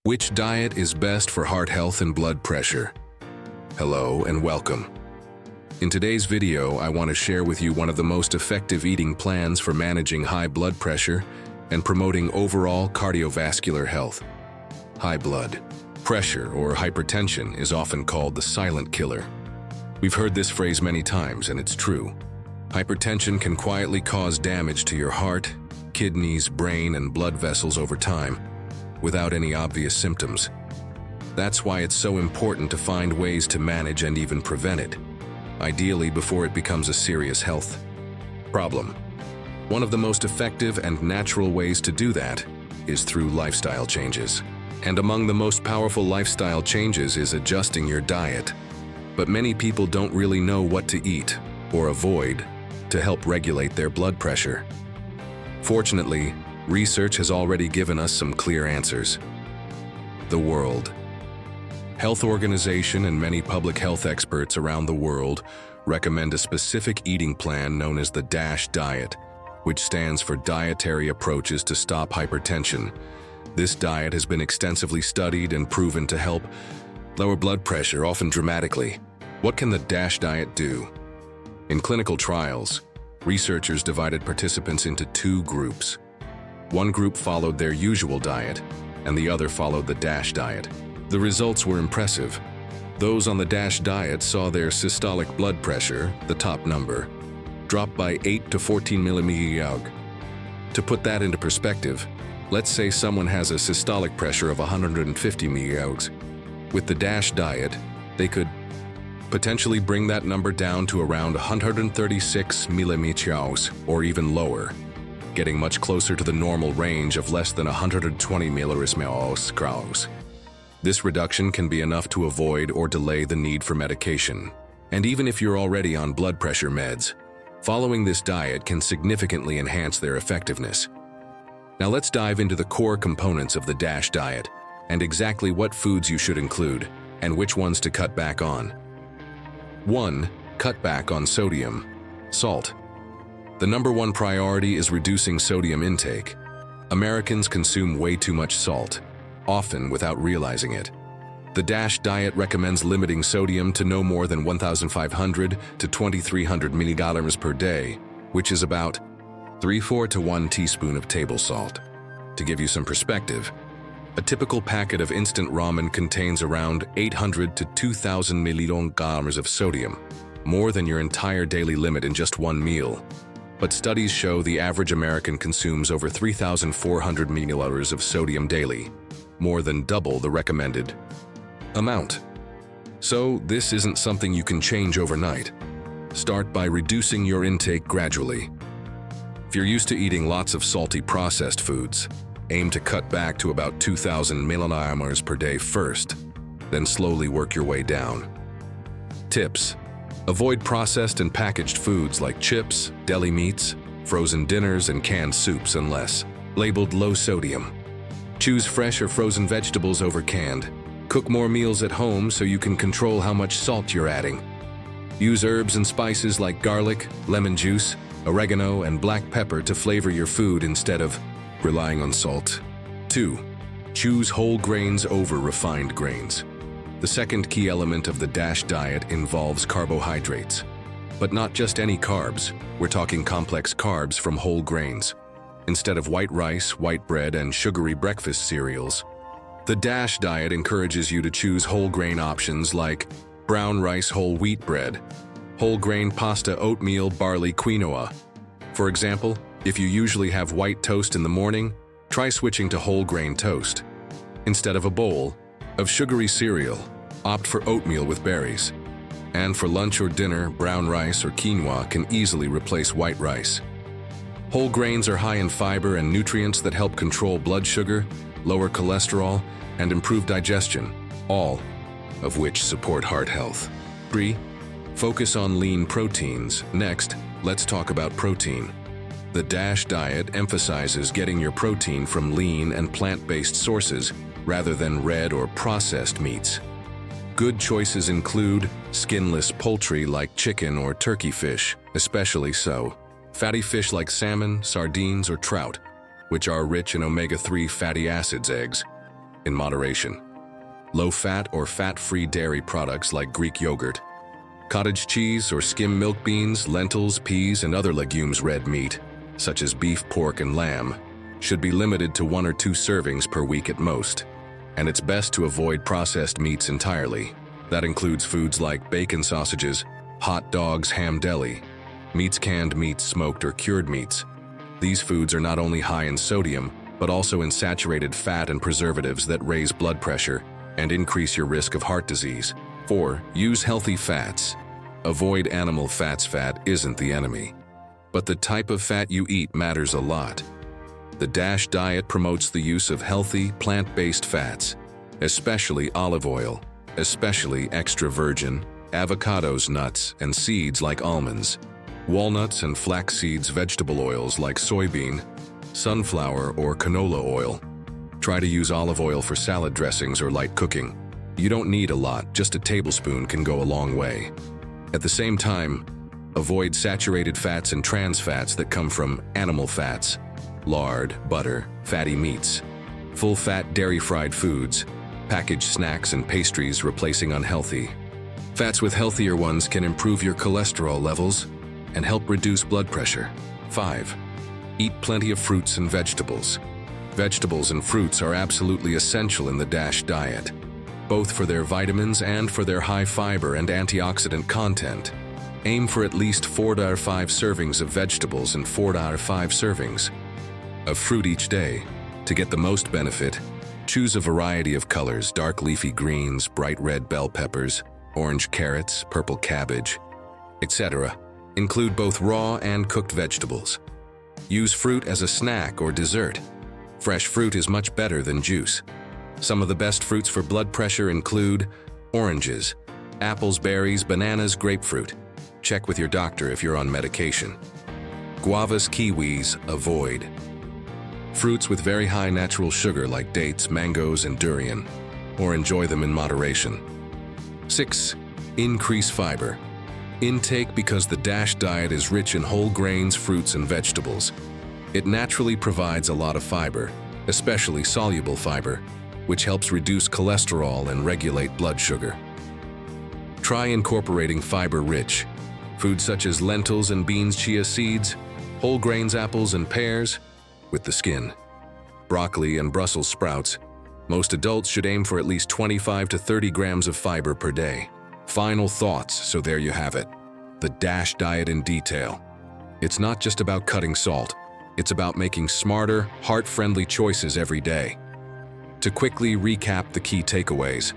Which diet is best for heart health and blood pressure? Hello and welcome. In today's video, I want to share with you one of the most effective eating plans for managing high blood pressure and promoting overall cardiovascular health. High blood pressure or hypertension is often called the silent killer. We've heard this phrase many times, and it's true. Hypertension can quietly cause damage to your heart, kidneys, brain, and blood vessels over time, without any obvious symptoms. That's why it's so important to find ways to manage and even prevent it, ideally before it becomes a serious health problem. One of the most effective and natural ways to do that is through lifestyle changes. And among the most powerful lifestyle changes is adjusting your diet. But many people don't really know what to eat or avoid to help regulate their blood pressure. Fortunately, research has already given us some clear answers. The World Health Organization and many public health experts around the world recommend a specific eating plan known as the DASH diet, which stands for Dietary Approaches to Stop Hypertension. This diet has been extensively studied and proven to help lower blood pressure, often dramatically. What can the DASH diet do? In clinical trials, researchers divided participants into two groups. One group followed their usual diet, and the other followed the DASH diet. The results were impressive. Those on the DASH diet saw their systolic blood pressure, the top number, drop by 8 to 14 mmHg. To put that into perspective, let's say someone has a systolic pressure of 150 mmHg. With the DASH diet, they could potentially bring that number down to around 136 mmHg or even lower, getting much closer to the normal range of less than 120 mmHg. This reduction can be enough to avoid or delay the need for medication. And even if you're already on blood pressure meds, following this diet can significantly enhance their effectiveness. Now let's dive into the core components of the DASH diet and exactly what foods you should include and which ones to cut back on. 1. Cut back on sodium. Salt. The number one priority is reducing sodium intake. Americans consume way too much salt, often without realizing it. The DASH diet recommends limiting sodium to no more than 1,500 to 2,300 milligrams per day, which is about 3/4 to 1 teaspoon of table salt. To give you some perspective, a typical packet of instant ramen contains around 800 to 2,000 milligrams of sodium, more than your entire daily limit in just one meal. But studies show the average American consumes over 3,400 milliliters of sodium daily, more than double the recommended amount. So this isn't something you can change overnight. Start by reducing your intake gradually. If you're used to eating lots of salty processed foods, aim to cut back to about 2,000 milliliters per day first, then slowly work your way down. Tips: avoid processed and packaged foods like chips, deli meats, frozen dinners, and canned soups unless labeled low sodium. Choose fresh or frozen vegetables over canned. Cook more meals at home so you can control how much salt you're adding. Use herbs and spices like garlic, lemon juice, oregano, and black pepper to flavor your food instead of relying on salt. 2. Choose whole grains over refined grains. The second key element of the DASH diet involves carbohydrates. But not just any carbs, we're talking complex carbs from whole grains. Instead of white rice, white bread, and sugary breakfast cereals, the DASH diet encourages you to choose whole grain options like brown rice whole wheat bread, whole grain pasta oatmeal barley quinoa. For example, if you usually have white toast in the morning, try switching to whole grain toast. Instead of a bowl of sugary cereal, opt for oatmeal with berries. And for lunch or dinner, brown rice or quinoa can easily replace white rice. Whole grains are high in fiber and nutrients that help control blood sugar, lower cholesterol, and improve digestion, all of which support heart health. 3. Focus on lean proteins. Next, let's talk about protein. The DASH diet emphasizes getting your protein from lean and plant-based sources rather than red or processed meats. Good choices include skinless poultry like chicken or turkey fish, especially so, fatty fish like salmon, sardines, or trout, which are rich in omega-3 fatty acids, eggs, in moderation. Low-fat or fat-free dairy products like Greek yogurt, cottage cheese or skim milk beans, lentils, peas, and other legumes, red meat, such as beef, pork, and lamb, should be limited to 1 or 2 servings per week at most. And it's best to avoid processed meats entirely. That includes foods like bacon sausages, hot dogs, ham deli, meats, canned meats, smoked or cured meats. These foods are not only high in sodium, but also in saturated fat and preservatives that raise blood pressure and increase your risk of heart disease. 4. Use healthy fats. Avoid animal fats. Fat isn't the enemy, but the type of fat you eat matters a lot. The DASH diet promotes the use of healthy, plant-based fats, especially olive oil, especially extra virgin, avocados, nuts, and seeds like almonds, walnuts and flax seeds, vegetable oils like soybean, sunflower, or canola oil. Try to use olive oil for salad dressings or light cooking. You don't need a lot, just a tablespoon can go a long way. At the same time, avoid saturated fats and trans fats that come from animal fats, lard, butter, fatty meats, full-fat dairy-fried foods, packaged snacks and pastries replacing unhealthy. Fats with healthier ones can improve your cholesterol levels and help reduce blood pressure. 5. Eat plenty of fruits and vegetables. Vegetables and fruits are absolutely essential in the DASH diet, both for their vitamins and for their high fiber and antioxidant content. Aim for at least 4 to 5 servings of vegetables and 4 to 5 servings of fruit each day. To get the most benefit, choose a variety of colors: dark leafy greens, bright red bell peppers, orange carrots, purple cabbage, etc. Include both raw and cooked vegetables. Use fruit as a snack or dessert. Fresh fruit is much better than juice. Some of the best fruits for blood pressure include oranges, apples, berries, bananas, grapefruit. Check with your doctor if you're on medication. Guavas, kiwis, avoid. Fruits with very high natural sugar like dates, mangoes, and durian, or enjoy them in moderation. 6. Increase fiber intake. Because the DASH diet is rich in whole grains, fruits, and vegetables, it naturally provides a lot of fiber, especially soluble fiber, which helps reduce cholesterol and regulate blood sugar. Try incorporating fiber-rich foods such as lentils and beans, chia seeds, whole grains, apples, and pears with the skin, broccoli, and Brussels sprouts. Most adults should aim for at least 25 to 30 grams of fiber per day. Final thoughts, so there you have it. The DASH diet in detail. It's not just about cutting salt. It's about making smarter, heart-friendly choices every day. To quickly recap the key takeaways: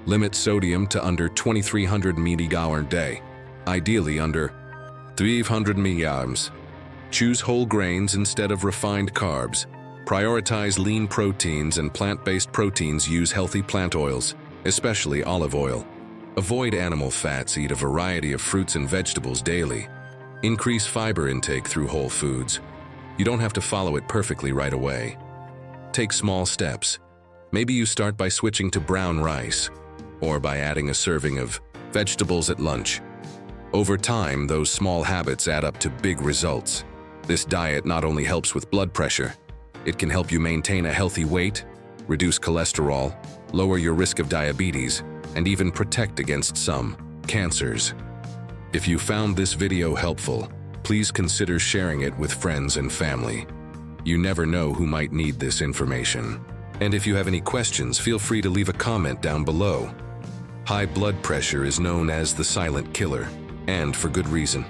limit sodium to under 2,300 mg a day, ideally under 300 mg. Choose whole grains instead of refined carbs. Prioritize lean proteins and plant-based proteins. Use healthy plant oils, especially olive oil. Avoid animal fats. Eat a variety of fruits and vegetables daily. Increase fiber intake through whole foods. You don't have to follow it perfectly right away. Take small steps. Maybe you start by switching to brown rice, or by adding a serving of vegetables at lunch. Over time, those small habits add up to big results. This diet not only helps with blood pressure, it can help you maintain a healthy weight, reduce cholesterol, lower your risk of diabetes, and even protect against some cancers. If you found this video helpful, please consider sharing it with friends and family. You never know who might need this information. And if you have any questions, feel free to leave a comment down below. High blood pressure is known as the silent killer, and for good reason.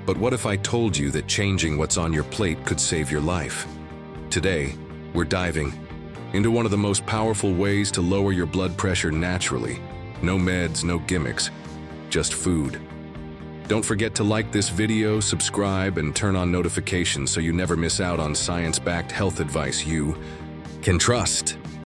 But what if I told you that changing what's on your plate could save your life? Today, we're diving into one of the most powerful ways to lower your blood pressure naturally. No meds, no gimmicks, just food. Don't forget to like this video, subscribe, and turn on notifications so you never miss out on science-backed health advice you can trust.